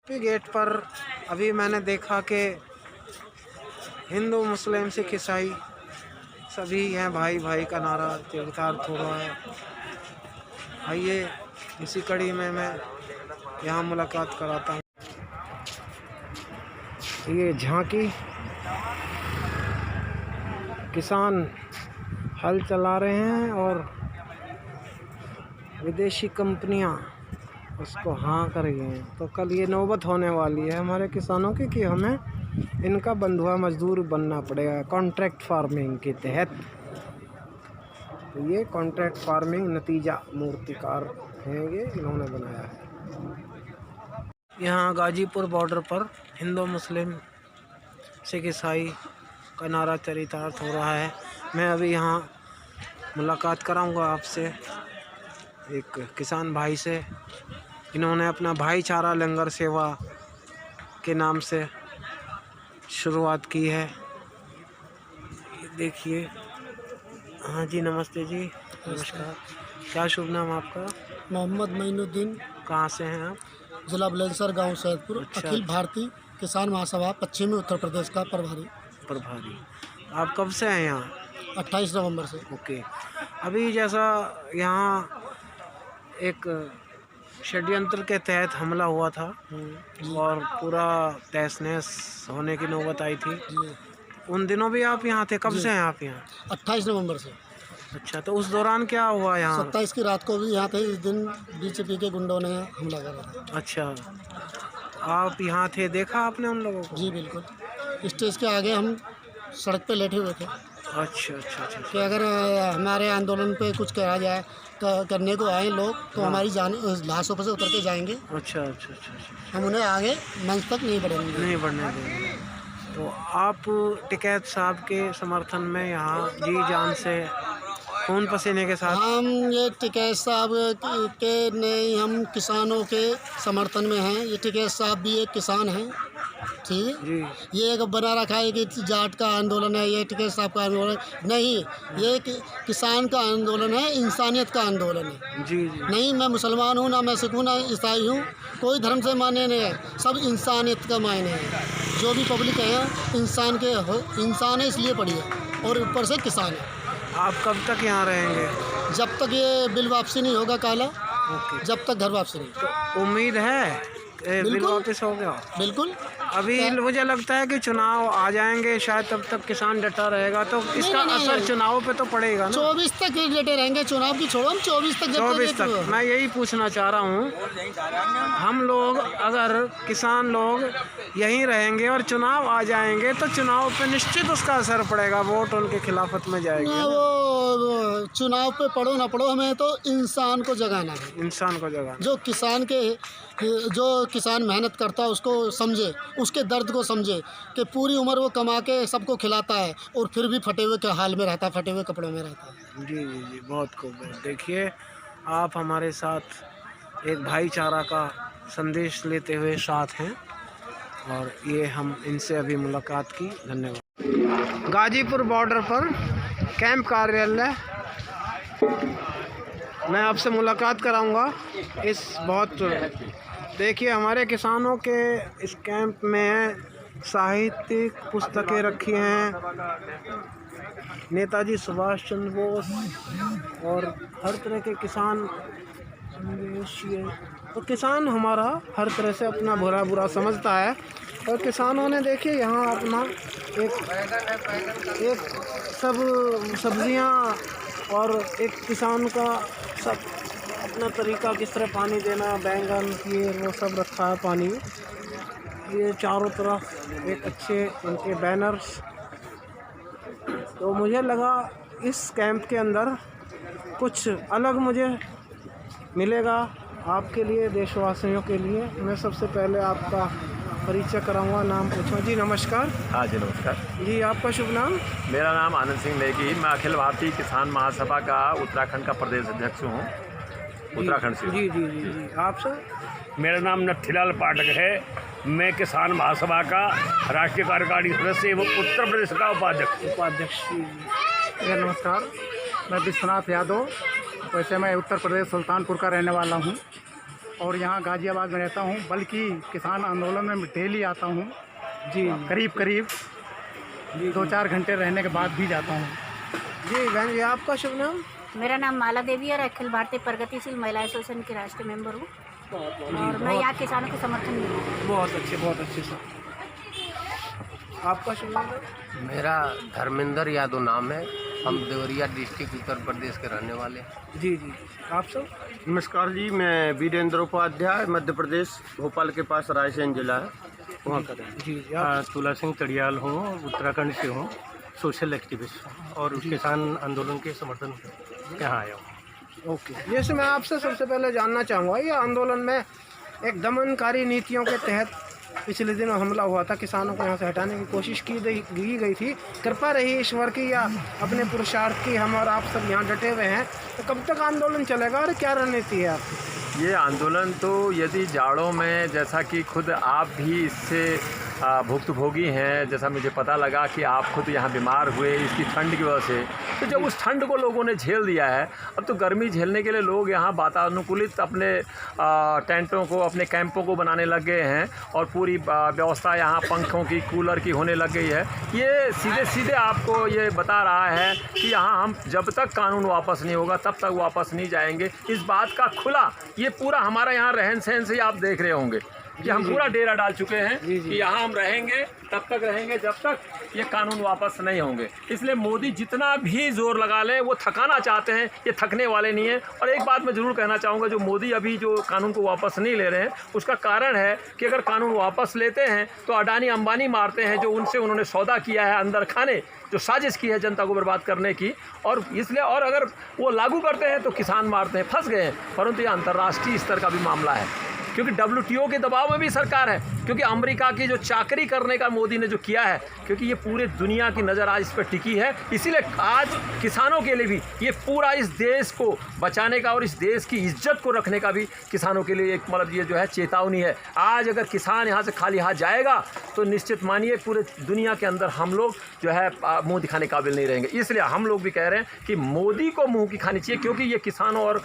Gate पर अभी मैंने देखा कि हिंदू मुस्लिम सिख ईसाई सभी हैं, भाई भाई का नारा चरितार्थ हो रहा है। आइए इसी कड़ी में मैं यहाँ मुलाकात कराता हूँ। ये झांकी, किसान हल चला रहे हैं और विदेशी कंपनियां उसको हाँ कर रही हैं। तो कल ये नौबत होने वाली है हमारे किसानों की कि हमें इनका बंधुआ मजदूर बनना पड़ेगा कॉन्ट्रैक्ट फार्मिंग के तहत। तो ये कॉन्ट्रैक्ट फार्मिंग नतीजा मूर्तिकार है, ये इन्होंने बनाया है। यहाँ गाजीपुर बॉर्डर पर हिंदू मुस्लिम सिख ईसाई का नारा चरितार्थ हो रहा है। मैं अभी यहाँ मुलाकात कराऊंगा आपसे एक किसान भाई से। इन्होंने अपना भाईचारा लंगर सेवा के नाम से शुरुआत की है। देखिए। हाँ जी, नमस्ते जी। नमस्कार। क्या शुभ नाम आपका? मोहम्मद मोइनुद्दीन। कहाँ से हैं आप? जिला बुलंदशहर, गांव सैदपुर। अच्छा। अखिल भारतीय किसान महासभा पश्चिमी उत्तर प्रदेश का प्रभारी। आप कब से हैं यहाँ? 28 नवंबर से। ओके। अभी जैसा यहाँ एक षड्यंत्र के तहत हमला हुआ था और पूरा तहस नहस होने की नौबत आई थी, उन दिनों भी आप यहाँ थे? कब से हैं आप यहाँ? 28 नवंबर से। अच्छा, तो उस दौरान क्या हुआ यहाँ? 27 की रात को भी यहाँ थे। इस दिन बीजेपी के गुंडों ने हमला करा। अच्छा, आप यहाँ थे, देखा आपने उन लोगों को? जी बिल्कुल। स्टेज के आगे हम सड़क पे लेटे हुए थे। अच्छा अच्छा अच्छा। कि अगर हमारे आंदोलन पे कुछ कहा जाए करने को आए लोग तो हमारी जान लाशों पर से उतर के जाएंगे। अच्छा अच्छा अच्छा। हम उन्हें आगे मंच तक नहीं बढ़ने देंगे। तो आप टिकैत साहब के समर्थन में यहाँ जी जान से खून पसीने के साथ? हम ये टिकैत साहब के नहीं, हम किसानों के समर्थन में हैं। ये टिकैत साहब भी एक किसान हैं, ठीक है। ये एक बना रखा है कि जाट का आंदोलन है, ये टिकैत साहब का आंदोलन नहीं। ये किसान का आंदोलन है, इंसानियत का आंदोलन है। जी जी। नहीं मैं मुसलमान हूँ, ना मैं सिख हूँ, ना ईसाई हूँ, कोई धर्म से माने नहीं है, सब इंसानियत का मायने है। जो भी पब्लिक है इंसान है, इसलिए पढ़ी है, और ऊपर से किसान है। आप कब तक यहाँ रहेंगे? जब तक ये बिल वापसी नहीं होगा काला। ओके। जब तक घर वापसी नहीं। तो उम्मीद है बिल वापस हो गया? बिल्कुल। अभी मुझे लगता है कि चुनाव आ जाएंगे शायद, तब तक किसान डटा रहेगा, तो इसका असर चुनाव पे तो पड़ेगा ना? 24 तक डटे रहेंगे। चुनाव की छोड़ो, हम 24 तक। 24 तक। मैं यही पूछना चाह रहा हूँ, हम लोग अगर किसान लोग यहीं रहेंगे और चुनाव आ जाएंगे तो चुनाव पे निश्चित उसका असर पड़ेगा, वोट उनके खिलाफत में जाएगी। वो चुनाव पे पढ़ो ना पढ़ो, हमें तो इंसान को जगाना है। इंसान को जगाना। जो किसान मेहनत करता है उसको समझे, उसके दर्द को समझे कि पूरी उम्र वो कमा के सबको खिलाता है और फिर भी फटे हुए के हाल में रहता है, फटे हुए कपड़ों में रहता है। जी जी जी, बहुत खूब। देखिए, आप हमारे साथ एक भाईचारा का संदेश लेते हुए साथ हैं और ये हम इनसे अभी मुलाकात की। धन्यवाद। गाजीपुर बॉर्डर पर कैंप कार्यालय, मैं आपसे मुलाकात कराऊंगा इस बहुत। देखिए, हमारे किसानों के इस कैंप में साहित्यिक पुस्तकें रखी हैं, नेताजी सुभाष चंद्र बोस और हर तरह के किसान। तो किसान हमारा हर तरह से अपना बुरा समझता है, और किसानों ने देखिए यहाँ अपना एक सब सब्जियाँ और एक किसान का सब अपना तरीका, किस तरह पानी देना, बैंगन ये वो सब रखा है पानी। ये चारों तरफ एक अच्छे इनके बैनर्स। तो मुझे लगा इस कैंप के अंदर कुछ अलग मुझे मिलेगा आपके लिए, देशवासियों के लिए। मैं सबसे पहले आपका परिचय कराऊंगा, नाम पूछूँ। जी नमस्कार। हाँ जी नमस्कार जी, आपका शुभ नाम? मेरा नाम आनंद सिंह नेगी। मैं अखिल भारतीय किसान महासभा का उत्तराखंड का प्रदेश अध्यक्ष हूँ, उत्तराखंड से। जी जी जी जी। आप सर? मेरा नाम नथीलाल पाठक है। मैं किसान महासभा का राष्ट्रीय कार्यकारी सदस्य एवं उत्तर प्रदेश का उपाध्यक्ष। नमस्कार, मैं विश्वनाथ यादव। वैसे मैं उत्तर प्रदेश सुल्तानपुर का रहने वाला हूँ। और यहाँ गाजियाबाद में रहता हूँ, बल्कि किसान आंदोलन में डेली आता हूँ जी, करीब 2-4 घंटे रहने के बाद भी जाता हूँ जी। बहन जी, आपका शुभ नाम? मेरा नाम माला देवी है और अखिल भारतीय प्रगतिशील महिला एसोसिएशन की राष्ट्रीय मेंबर हूँ और मैं यहाँ किसानों के समर्थन में हूँ। बहुत अच्छे सर। आपका शुभ नाम? मेरा धर्मेंद्र यादव नाम है। हम देवरिया डिस्ट्रिक्ट उत्तर प्रदेश के रहने वाले हैं। जी जी। आप सब? नमस्कार जी, मैं वीरेंद्र उपाध्याय, मध्य प्रदेश, भोपाल के पास रायसेन जिला है, वहाँ का रहने। जी जी। आप? तुला सिंह चड़ियाल हूँ, उत्तराखंड से हूँ, सोशल एक्टिविस्ट और किसान आंदोलन के समर्थन में यहाँ आया हूँ। ओके। जैसे मैं आपसे सबसे पहले जानना चाहूँगा, ये आंदोलन में एक दमनकारी नीतियों के तहत पिछले दिनों हमला हुआ था, किसानों को यहाँ से हटाने की कोशिश की गई थी। कृपा रही ईश्वर की या अपने पुरुषार्थ की, हम और आप सब यहाँ डटे हुए हैं। तो कब तक आंदोलन चलेगा और क्या रणनीति है आपकी? ये आंदोलन तो यदि जाड़ों में, जैसा कि खुद आप भी इससे भुक्तभोगी हैं, जैसा मुझे पता लगा कि आप खुद यहाँ बीमार हुए इसकी ठंड की वजह से, तो जब उस ठंड को लोगों ने झेल दिया है, अब तो गर्मी झेलने के लिए लोग यहाँ वातानुकूलित अपने टेंटों को, अपने कैंपों को बनाने लग गए हैं और पूरी व्यवस्था यहाँ पंखों की, कूलर की होने लग गई है। ये सीधे सीधे आपको ये बता रहा है कि यहाँ हम जब तक कानून वापस नहीं होगा तब तक वापस नहीं जाएंगे। इस बात का खुला ये पूरा हमारा यहाँ रहन सहन से आप देख रहे होंगे कि हम पूरा डेरा डाल चुके हैं कि यहाँ हम रहेंगे, तब तक रहेंगे जब तक ये कानून वापस नहीं होंगे। इसलिए मोदी जितना भी जोर लगा लें, वो थकाना चाहते हैं, ये थकने वाले नहीं हैं। और एक बात मैं ज़रूर कहना चाहूँगा, जो मोदी अभी जो कानून को वापस नहीं ले रहे हैं, उसका कारण है कि अगर कानून वापस लेते हैं तो अडानी अंबानी मारते हैं, जो उनसे उन्होंने सौदा किया है अंदर खाने, जो साजिश की है जनता को बर्बाद करने की। और इसलिए, और अगर वो लागू करते हैं तो किसान मारते हैं, फंस गए हैं। परंतु ये अंतर्राष्ट्रीय स्तर का भी मामला है, क्योंकि WTO के दबाव में भी सरकार है, क्योंकि अमेरिका की जो चाकरी करने का मोदी ने जो किया है, क्योंकि ये पूरे दुनिया की नज़र आज इस पर टिकी है। इसीलिए आज किसानों के लिए भी ये पूरा इस देश को बचाने का और इस देश की इज्जत को रखने का भी किसानों के लिए एक मतलब ये जो है चेतावनी है। आज अगर किसान यहाँ से खाली हाथ जाएगा तो निश्चित मानिए पूरे दुनिया के अंदर हम लोग जो है मुँह दिखाने काबिल नहीं रहेंगे। इसलिए हम लोग भी कह रहे हैं कि मोदी को मुँह की खानी चाहिए, क्योंकि ये किसानों और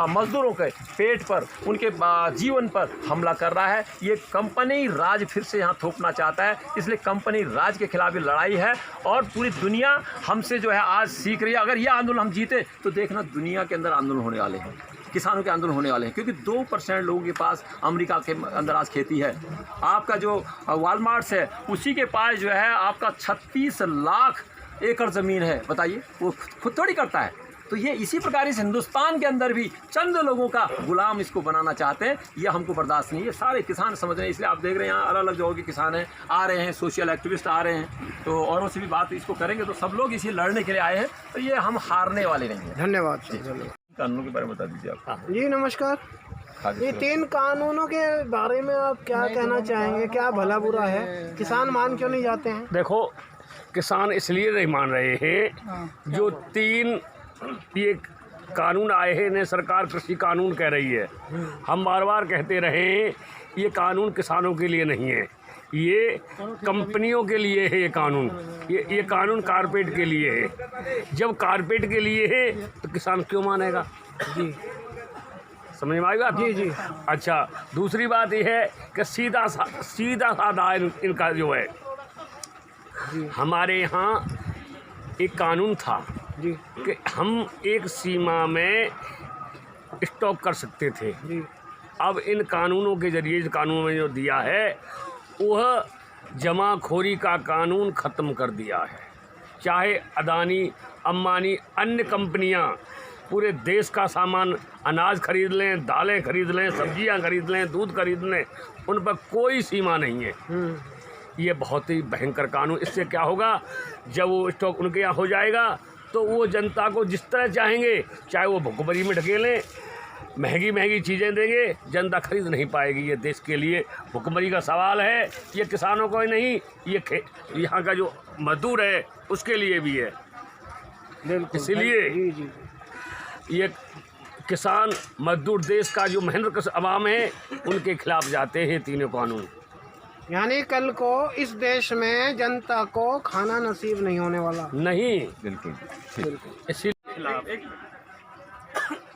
मजदूरों के पेट पर, उनके जीवन पर हमला कर रहा है। ये कंपनी राज फिर से यहाँ थोपना चाहता है। इसलिए कंपनी राज के खिलाफ ये लड़ाई है और पूरी दुनिया हमसे जो है आज सीख रही है। अगर ये आंदोलन हम जीते तो देखना दुनिया के अंदर आंदोलन होने वाले हैं, किसानों के आंदोलन होने वाले हैं, क्योंकि 2% लोगों के पास अमेरिका के अंदर आज खेती है। आपका जो वॉलमार्ट्स है उसी के पास जो है आपका 36 लाख एकड़ ज़मीन है। बताइए, वो खुद थोड़ी करता है। तो ये इसी प्रकार इस हिंदुस्तान के अंदर भी चंद लोगों का गुलाम इसको बनाना चाहते हैं। ये हमको बर्दाश्त नहीं है। सारे किसान समझ रहे हैं। इसलिए आप देख रहे हैं यहाँ अलग अलग जगहों के किसान हैं, आ रहे हैं, सोशल एक्टिविस्ट आ रहे हैं। तो औरों से भी बात इसको करेंगे तो सब लोग इसे लड़ने के लिए आए हैं। तो ये हम हारने वाले नहीं हैं। धन्यवाद। कानूनों के बारे में बता दीजिए आप। जी नमस्कार। ये 3 कानूनों के बारे में आप क्या कहना चाहेंगे? क्या भला बुरा है? किसान मान क्यों नहीं जाते हैं? देखो, किसान इसलिए नहीं मान रहे हैं, जो 3 ये कानून आए हैं ने सरकार कृषि कानून कह रही है। हम बार बार कहते रहे ये कानून किसानों के लिए नहीं है, ये कंपनियों के लिए है। ये कानून ये कानून कारपेट के लिए है। जब कारपेट के लिए है तो किसान क्यों मानेगा? जी, समझ में आएगा? जी जी। अच्छा, दूसरी बात यह है कि सीधा साधा इनका जो है, हमारे यहाँ एक कानून था जी कि हम एक सीमा में स्टॉक कर सकते थे। जी। अब इन कानूनों के जरिए, इस कानून में जो दिया है, वह जमाखोरी का कानून ख़त्म कर दिया है। चाहे अदानी, अंबानी, अन्य कंपनियां पूरे देश का सामान, अनाज खरीद लें, दालें खरीद लें, सब्जियां खरीद लें, दूध खरीद लें, उन पर कोई सीमा नहीं है। ये बहुत ही भयंकर कानून। इससे क्या होगा, जब वो स्टॉक उनके यहाँ हो जाएगा तो वो जनता को जिस तरह चाहेंगे, चाहे वो भुखमरी में ढकेलें, महंगी महंगी चीज़ें देंगे, जनता खरीद नहीं पाएगी। ये देश के लिए भुखमरी का सवाल है, ये किसानों को ही नहीं, ये यहाँ का जो मजदूर है उसके लिए भी है। इसलिए ये किसान मजदूर, देश का जो मेहनत आवाम है, उनके खिलाफ जाते हैं तीनों कानून। यानी कल को इस देश में जनता को खाना नसीब नहीं होने वाला। नहीं, बिल्कुल इसीलिए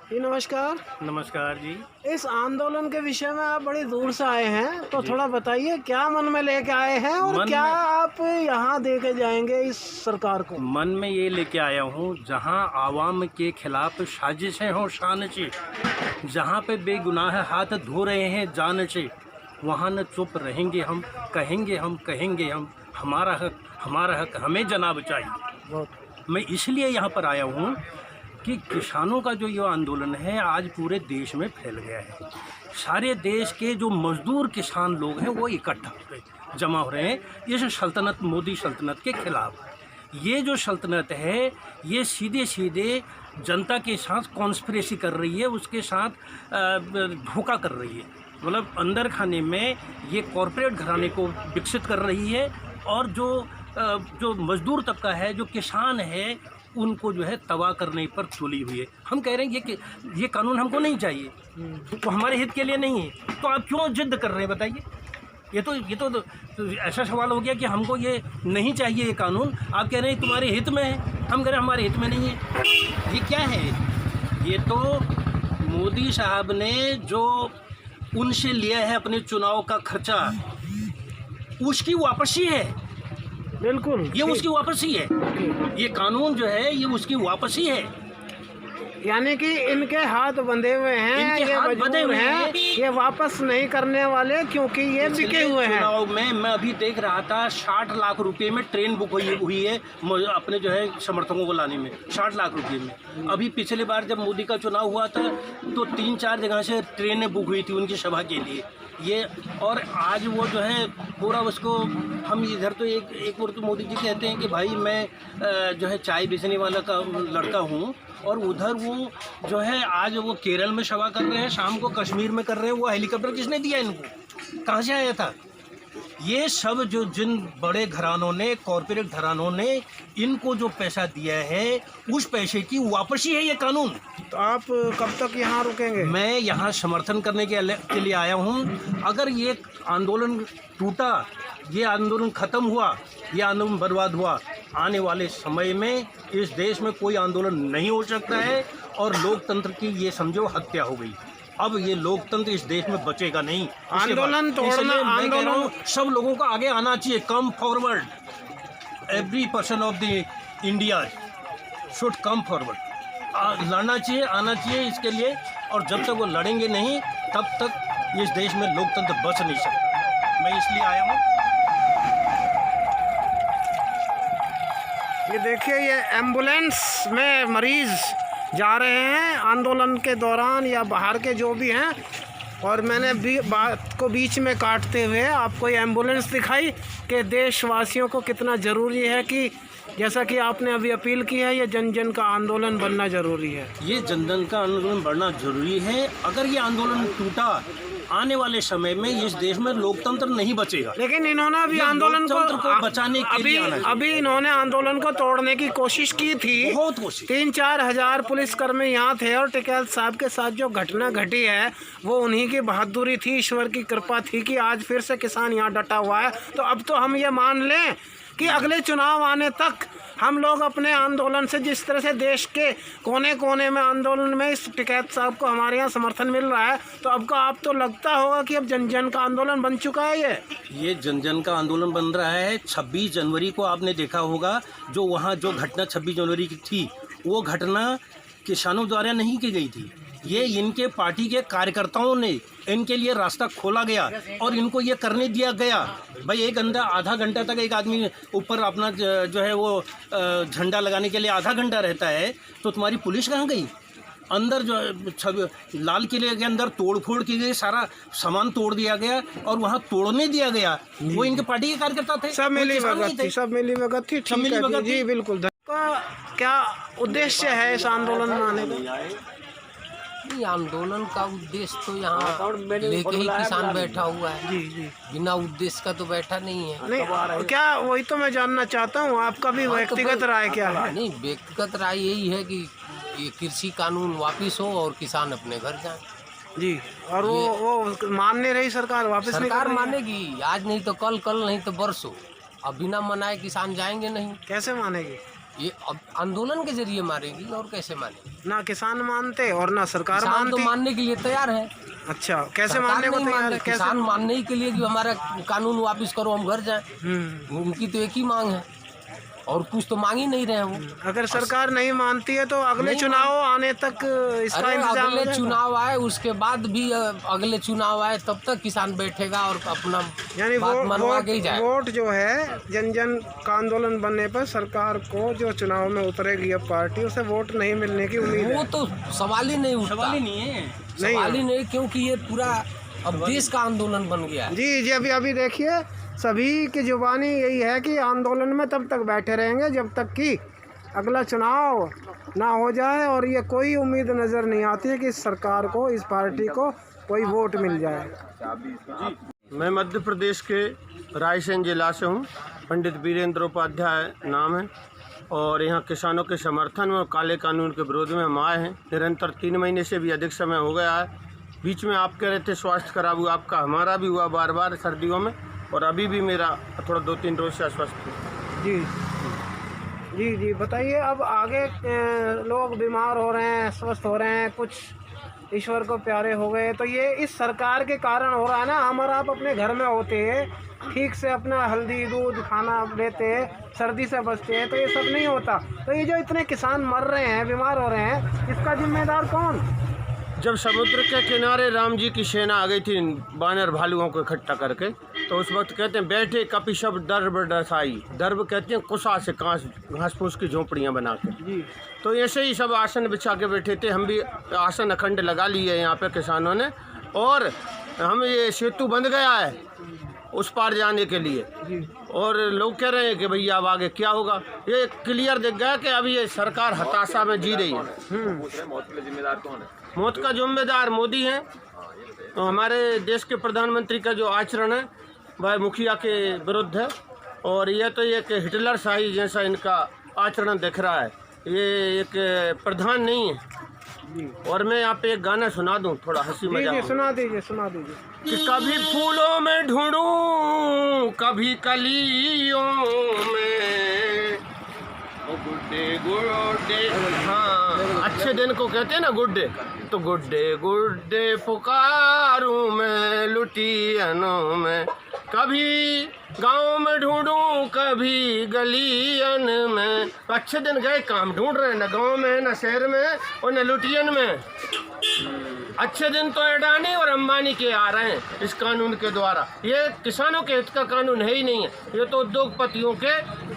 जी नमस्कार। नमस्कार जी। इस आंदोलन के विषय में आप बड़ी दूर से आए हैं, तो थोड़ा बताइए क्या मन में लेके आए हैं और क्या आप यहाँ दे के जाएंगे इस सरकार को? मन में ये लेके आया हूँ, जहाँ आवाम के खिलाफ साजिशें हों शान से, जहाँ पे बेगुनाह हाथ धो रहे हैं जान से, वहाँ न चुप रहेंगे हम, कहेंगे हम, हमारा हक हमें जनाब चाहिए। मैं इसलिए यहाँ पर आया हूँ कि किसानों का जो ये आंदोलन है आज पूरे देश में फैल गया है। सारे देश के जो मजदूर किसान लोग हैं वो इकट्ठा हो गए, जमा हो रहे हैं इस सल्तनत, मोदी सल्तनत के खिलाफ। ये जो सल्तनत है ये सीधे सीधे जनता के साथ कॉन्स्पिरेसी कर रही है, उसके साथ धोखा कर रही है। मतलब अंदर खाने में ये कॉरपोरेट घराने को विकसित कर रही है और जो मजदूर तबका है, जो किसान है, उनको जो है तबाह करने पर तुली हुई है। हम कह रहे हैं ये कानून हमको नहीं चाहिए, तो हमारे हित के लिए नहीं है, तो आप क्यों जिद कर रहे हैं बताइए? ये तो ऐसा सवाल हो गया कि हमको ये नहीं चाहिए ये कानून, आप कह रहे हैं तुम्हारे हित में है, हम कह रहे हैं हमारे हित में नहीं है। ये क्या है? ये तो मोदी साहब ने जो उनसे लिया है अपने चुनाव का खर्चा, उसकी वापसी है। बिल्कुल, ये उसकी वापसी है। ये कानून जो है ये उसकी वापसी है। यानी कि इनके हाथ बंधे हुए हैं, ये मजबूर हैं, ये वापस नहीं करने वाले क्योंकि ये बिके हुए हैं। चुनाव में मैं अभी देख रहा था 60 लाख रुपए में ट्रेन बुक हुई है अपने जो है समर्थकों को लाने में, 60 लाख रुपए में। अभी पिछले बार जब मोदी का चुनाव हुआ था तो 3-4 जगह से ट्रेनें बुक हुई थी उनकी सभा के लिए। ये और आज वो जो है पूरा उसको, हम इधर तो एक और तो मोदी जी कहते हैं कि भाई मैं जो है चाय बेचने वाला का लड़का हूँ, और उधर वो जो है आज वो केरल में सभा कर रहे हैं, शाम को कश्मीर में कर रहे हैं। वो हेलीकॉप्टर किसने दिया इनको? कहाँ से आया था? ये सब जो जिन बड़े घरानों ने, कॉरपोरेट घरानों ने इनको जो पैसा दिया है, उस पैसे की वापसी है ये कानून। तो आप कब तक यहाँ रुकेंगे? मैं यहाँ समर्थन करने के लिए आया हूँ। अगर ये आंदोलन टूटा, ये आंदोलन ख़त्म हुआ, ये आंदोलन बर्बाद हुआ, आने वाले समय में इस देश में कोई आंदोलन नहीं हो सकता है और लोकतंत्र की ये समझो हत्या हो गई। अब ये लोकतंत्र इस देश में बचेगा नहीं। आंदोलन तोड़ना, आंदोलन सब लोगों को आगे आना चाहिए। Come forward, every person of the India should come forward. लड़ना चाहिए, आना चाहिए इसके लिए, और जब तक वो लड़ेंगे नहीं तब तक इस देश में लोकतंत्र बच नहीं सकता। मैं इसलिए आया हूँ। ये देखिए, ये एम्बुलेंस में मरीज जा रहे हैं आंदोलन के दौरान या बाहर के जो भी हैं, और मैंने भी बात को बीच में काटते हुए आपको ये एम्बुलेंस दिखाई कि देशवासियों को कितना ज़रूरी है कि जैसा कि आपने अभी अपील की है, ये जन जन का आंदोलन बनना ज़रूरी है। ये जन जन का आंदोलन बढ़ना ज़रूरी है। अगर ये आंदोलन टूटा, आने वाले समय में इस देश में लोकतंत्र नहीं बचेगा। लेकिन इन्होंने अभी आंदोलन को बचाने के लिए अभी इन्होंने आंदोलन को तोड़ने की कोशिश की थी। बहुत कोशिश। 3-4 हज़ार पुलिसकर्मी यहाँ थे, और टिकैत साहब के साथ जो घटना घटी है वो उन्हीं की बहादुरी थी, ईश्वर की कृपा थी कि आज फिर से किसान यहाँ डटा हुआ है। तो अब तो हम ये मान लें कि अगले चुनाव आने तक हम लोग अपने आंदोलन से, जिस तरह से देश के कोने कोने में आंदोलन में इस टिकैत साहब को हमारे यहाँ समर्थन मिल रहा है, तो अब का आप तो लगता होगा कि अब जन जन का आंदोलन बन चुका है। ये जन जन का आंदोलन बन रहा है। 26 जनवरी को आपने देखा होगा, जो वहाँ जो घटना 26 जनवरी की थी, वो घटना किसानों द्वारा नहीं की गई थी। ये इनके पार्टी के कार्यकर्ताओं ने, इनके लिए रास्ता खोला गया और इनको ये करने दिया गया। भाई आधा घंटा तक एक आदमी ऊपर अपना जो है वो झंडा लगाने के लिए आधा घंटा रहता है, तो तुम्हारी पुलिस कहाँ गई? अंदर जो लाल किले के अंदर तोड़फोड़ की गई, सारा सामान तोड़ दिया गया और वहाँ तोड़ने दिया गया। वो इनके पार्टी के कार्यकर्ता थे, सब मिली भगत थी, सब मिली भगत थी। ठीक है जी, बिल्कुल। क्या उद्देश्य है इस आंदोलन में आने का? आंदोलन का उद्देश्य तो यहाँ लेके ही किसान बैठा हुआ है। जी जी, बिना उद्देश्य का तो बैठा नहीं है। नहीं, क्या वही तो मैं जानना चाहता हूँ, आपका भी व्यक्तिगत राय क्या है? नहीं, व्यक्तिगत राय यही है कि ये कृषि कानून वापिस हो और किसान अपने घर जाए। जी, और वो मान नहीं रही सरकार, वापस सरकार मानेगी, आज नहीं तो कल, कल नहीं तो बरसों। अब बिना मनाए किसान जाएंगे नहीं। कैसे मानेगी? ये अब आंदोलन के जरिए मारेगी और कैसे मारेगी? ना किसान मानते और ना सरकार किसान तो मानती। मानने के लिए तैयार है। अच्छा, कैसे सरकार मानने को नहीं तैयार मान है? रही। कैसे? किसान मानने के लिए कि हमारा कानून वापस करो, हम घर जाएं। उनकी तो एक ही मांग है और कुछ तो मांग ही नहीं रहे हैं वो। अगर सरकार नहीं मानती है तो अगले नहीं चुनाव आने तक इसका अरे इंतजाम हो अगले जाएगा? चुनाव आए उसके बाद भी अगले चुनाव आए तब तक किसान बैठेगा और अपना यानी बात मनवा के ही जाए। वोट जो है जन जन का आंदोलन बनने पर सरकार को जो चुनाव में उतरेगी अब पार्टी, उसे वोट नहीं मिलने की उम्मीद वो है। तो सवाल ही नहीं उठता। सवाल ही नहीं है। सवाल ही नहीं, क्योंकि ये पूरा अब देश का आंदोलन बन गया है। जी जी, अभी देखिए सभी की जुबानी यही है कि आंदोलन में तब तक बैठे रहेंगे जब तक कि अगला चुनाव ना हो जाए, और ये कोई उम्मीद नज़र नहीं आती है कि इस सरकार को, इस पार्टी को कोई वोट मिल जाए। मैं मध्य प्रदेश के रायसेन जिला से हूँ। पंडित वीरेंद्र उपाध्याय नाम है और यहाँ किसानों के समर्थन में और काले कानून के विरोध में हम आए हैं। निरंतर 3 महीने से भी अधिक समय हो गया है। बीच में आप कह रहे थे स्वास्थ्य खराब हुआ, आपका हमारा भी हुआ बार बार सर्दियों में, और अभी भी मेरा थोड़ा 2-3 रोज से अस्वस्थ है। जी जी जी, बताइए अब आगे लोग बीमार हो रहे हैं, स्वस्थ हो रहे हैं, कुछ ईश्वर को प्यारे हो गए, तो ये इस सरकार के कारण हो रहा है ना। हमारा आप अपने घर में होते हैं, ठीक से अपना हल्दी दूध खाना लेते हैं, सर्दी से बचते हैं, तो ये सब नहीं होता। तो ये जो इतने किसान मर रहे हैं, बीमार हो रहे हैं, इसका जिम्मेदार कौन? जब समुद्र के किनारे राम जी की सेना आ गई थी बानर भालुओं को इकट्ठा करके, तो उस वक्त कहते हैं बैठे कपि सब दर्ब डसाई। दर्ब कहते हैं कुसा से घास फूस की झोंपड़ियाँ बना के। तो ऐसे ही सब आसन बिछा के बैठे थे। हम भी आसन अखंड लगा लिए यहाँ पे किसानों ने, और हम ये सेतु बंद गया है उस पार जाने के लिए, और लोग कह रहे हैं कि भैया अब आगे क्या होगा। ये क्लियर दिख गया कि अभी ये सरकार हताशा में जी रही है। मौत का जिम्मेदार मोदी हैं। तो हमारे देश के प्रधानमंत्री का जो आचरण है वह मुखिया के विरुद्ध है, और यह तो एक हिटलर शाही जैसा इनका आचरण दिख रहा है। ये एक प्रधान नहीं है। और मैं यहाँ पे एक गाना सुना दूँ, थोड़ा हंसी मजाक। सुना दीजिए सुना दीजिए। कि कभी फूलों में ढूंढूं, कभी कलियों में, गुड्डे गुड्डे, हाँ अच्छे दिन को कहते हैं ना गुड्डे, तो गुड्डे गुड्डे पुकारूं मैं लुटियनों में। कभी गांव में ढूंढूं, कभी गलियन में। अच्छे दिन गए, काम ढूंढ रहे हैं, न गांव में न शहर में और न लुटियन में। अच्छे दिन तो अडानी और अंबानी के आ रहे हैं इस कानून के द्वारा। ये किसानों के हित का कानून है ही नहीं है, ये तो उद्योगपतियों के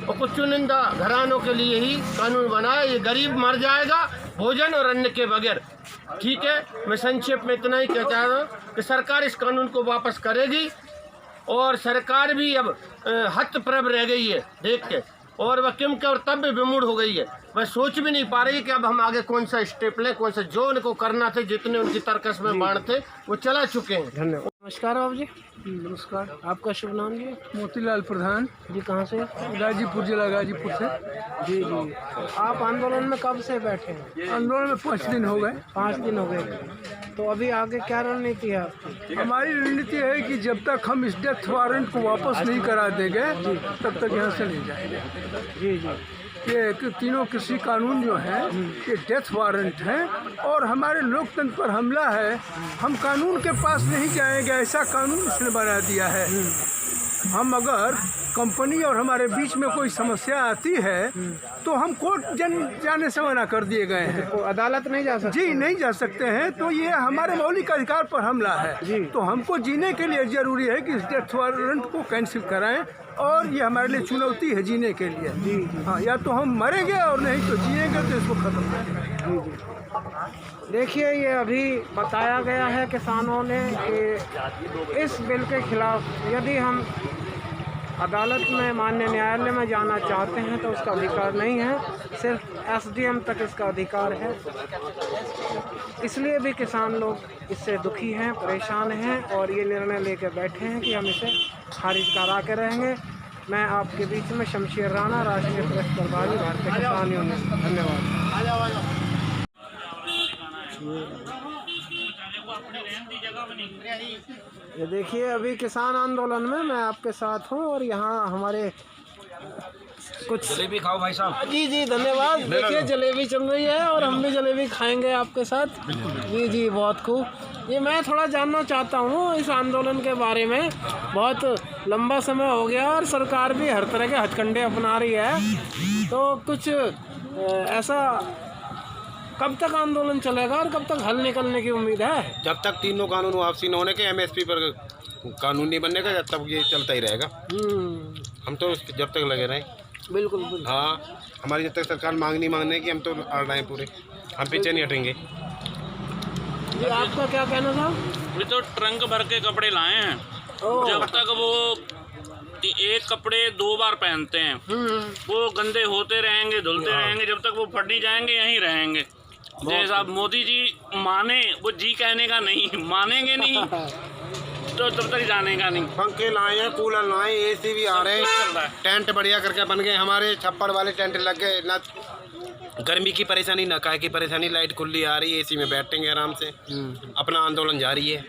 और कुछ चुनिंदा घरानों के लिए ही कानून बना है। ये गरीब मर जाएगा भोजन और अन्न के बगैर। ठीक है, मैं संक्षेप में इतना ही कह चाह रहा हूँ कि सरकार इस कानून को वापस करेगी, और सरकार भी अब हतप्रभ रह गई है देख के, और वह किम के और तब भी विमूढ़ हो गई है। वह सोच भी नहीं पा रही कि अब हम आगे कौन सा स्टेप लें, कौन सा जो उनको करना थे, जितने उनकी तर्कस में बाण थे वो चला चुके हैं। धन्यवाद। नमस्कार बाबू जी। नमस्कार। आपका शुभ नाम जी? मोतीलाल प्रधान जी, कहाँ से? गाजीपुर जिला गाजीपुर से। जी जी, आप आंदोलन में कब से बैठे हैं? आंदोलन में 5 दिन हो गए। 5 दिन हो गए। तो अभी आगे क्या रणनीति है आपकी? हमारी रणनीति है कि जब तक हम इस डेथ वारंट को वापस नहीं करा देंगे तब तक यहाँ से नहीं जाएंगे। जी जी, ये तीनों कृषि कानून जो हैं ये डेथ वारंट हैं और हमारे लोकतंत्र पर हमला है। हम कानून के पास नहीं जाएंगे, ऐसा कानून इसने बना दिया है। हम अगर कंपनी और हमारे बीच में कोई समस्या आती है तो हम कोर्ट जाने से मना कर दिए गए हैं। तो अदालत नहीं जा सकते? जी नहीं जा सकते हैं। तो ये हमारे मौलिक अधिकार पर हमला है। तो हमको जीने के लिए जरूरी है कि इस डेथ वारंट को कैंसिल कराएं, और ये हमारे लिए चुनौती है जीने के लिए। जी हाँ, या तो हम मरेंगे और नहीं तो जिएंगे, तो इसको खत्म करेंगे। जी जी, देखिए ये अभी बताया गया है किसानों ने कि इस बिल के खिलाफ यदि हम अदालत में, माननीय न्यायालय में जाना चाहते हैं तो उसका अधिकार नहीं है, सिर्फ एसडीएम तक इसका अधिकार है। इसलिए भी किसान लोग इससे दुखी हैं, परेशान हैं, और ये निर्णय लेकर बैठे हैं कि हम इसे खारिज करा के रहेंगे। मैं आपके बीच में शमशेर राणा, राष्ट्रीय प्रेस प्रभारी, भारतीय किसान यूनियन। धन्यवाद। ये देखिए अभी किसान आंदोलन में मैं आपके साथ हूँ, और यहाँ हमारे कुछ जलेबी खाओ भाई साहब। जी जी धन्यवाद। देखिए जलेबी चल रही है और हम भी जलेबी खाएंगे आपके साथ। जी जी बहुत खूब। ये मैं थोड़ा जानना चाहता हूँ इस आंदोलन के बारे में। बहुत लंबा समय हो गया और सरकार भी हर तरह के हथकंडे अपना रही है, तो कुछ ऐसा कब तक आंदोलन चलेगा और कब तक हल निकलने की उम्मीद है? जब तक तीनों कानून वापसी न होने के, एमएसपी पर कानून नहीं बनने का, जब तक ये चलता ही रहेगा। हम तो जब तक लगे रहें। बिल्कुल बिल्कुल। हाँ, हमारी जब तक सरकार मांगने की, हम तो अड़ रहे हैं पूरे, हम पीछे नहीं हटेंगे। ये आपका क्या कहना था? ये तो ट्रंक भर के कपड़े लाए हैं, जब तक वो एक कपड़े 2 बार पहनते हैं वो गंदे होते रहेंगे, धुलते रहेंगे, जब तक वो फट नहीं जाएंगे यहीं रहेंगे। जैसा मोदी जी माने, वो जी कहने का नहीं, मानेंगे नहीं तो तब तक जानेगा नहीं। पंखे लाए हैं, कूलर लाए, एसी भी आ रहे हैं, टेंट बढ़िया करके बन गए, हमारे छप्पड़ वाले टेंट लग गए। ना गर्मी की परेशानी ना काय की परेशानी, लाइट खुली आ रही है, एसी में बैठेंगे आराम से, अपना आंदोलन जारी है।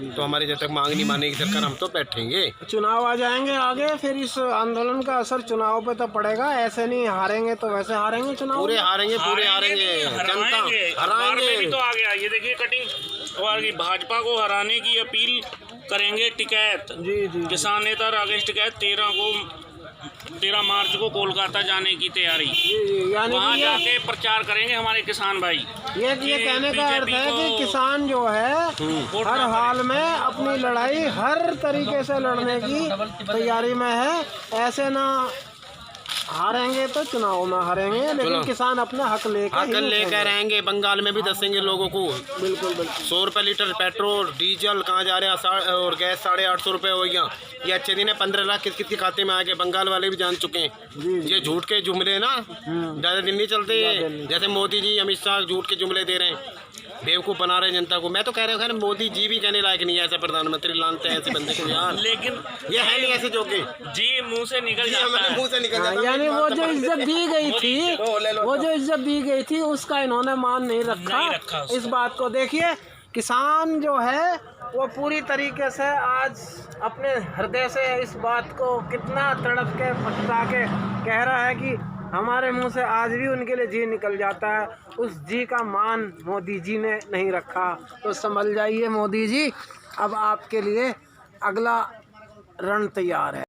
तो हमारी जब तक मांग नहीं मानेगी सरकार, हम तो बैठेंगे। चुनाव आ जाएंगे आगे, फिर इस आंदोलन का असर चुनाव पे तो पड़ेगा। ऐसे नहीं हारेंगे तो वैसे हारेंगे चुनाव, पूरे हारेंगे, पूरे हारेंगे, जनता हराएंगे। भी तो आ गया, ये देखिए कटिंग और की भाजपा को हराने की अपील करेंगे। टिकैत जी किसान नेता राकेश टिकैत 13 मार्च को कोलकाता जाने की तैयारी, यानी वहाँ कि जाके प्रचार करेंगे हमारे किसान भाई। ये कहने का अर्थ है कि किसान जो है हर हाल में अपनी लड़ाई हर तरीके से लड़ने की तैयारी में है। ऐसे ना हारेंगे तो चुनाव में हारेंगे, लेकिन किसान अपना हक लेकर रहेंगे। बंगाल में भी दसेंगे लोगों को। बिल्कुल बिल्कुल। 100 रुपये लीटर पेट्रोल डीजल कहाँ जा रहे हैं, और गैस 850 रुपये हो गया। ये अच्छे दिन है, 15 लाख किस के खाते में आ गए, बंगाल वाले भी जान चुके हैं। ये झूठ के जुमले ना ज़्यादा दिन नहीं चलते। जैसे मोदी जी, अमित शाह झूठ के जुमले दे रहे हैं, बेवकूफ़ बना रहे हैं जनता को। मैं तो कह रहा हूँ मोदी जी भी कहने लायक नहीं है, ऐसा प्रधानमंत्री लानते हैं ऐसे बंदे को यार। लेकिन ये है नहीं ऐसे जोके, जी मुंह से निकल जाता है। मुंह से निकल जाता है। यानी वो जो इज्जत दी गई थी, वो जो इज्जत दी गई थी उसका इन्होंने मान नहीं रखा। इस बात को देखिए, किसान जो है वो पूरी तरीके से आज अपने हृदय से इस बात को कितना तड़प के पछता के कह रहा है कि हमारे मुंह से आज भी उनके लिए जी निकल जाता है। उस जी का मान मोदी जी ने नहीं रखा। तो संभल जाइए मोदी जी, अब आपके लिए अगला रण तैयार है।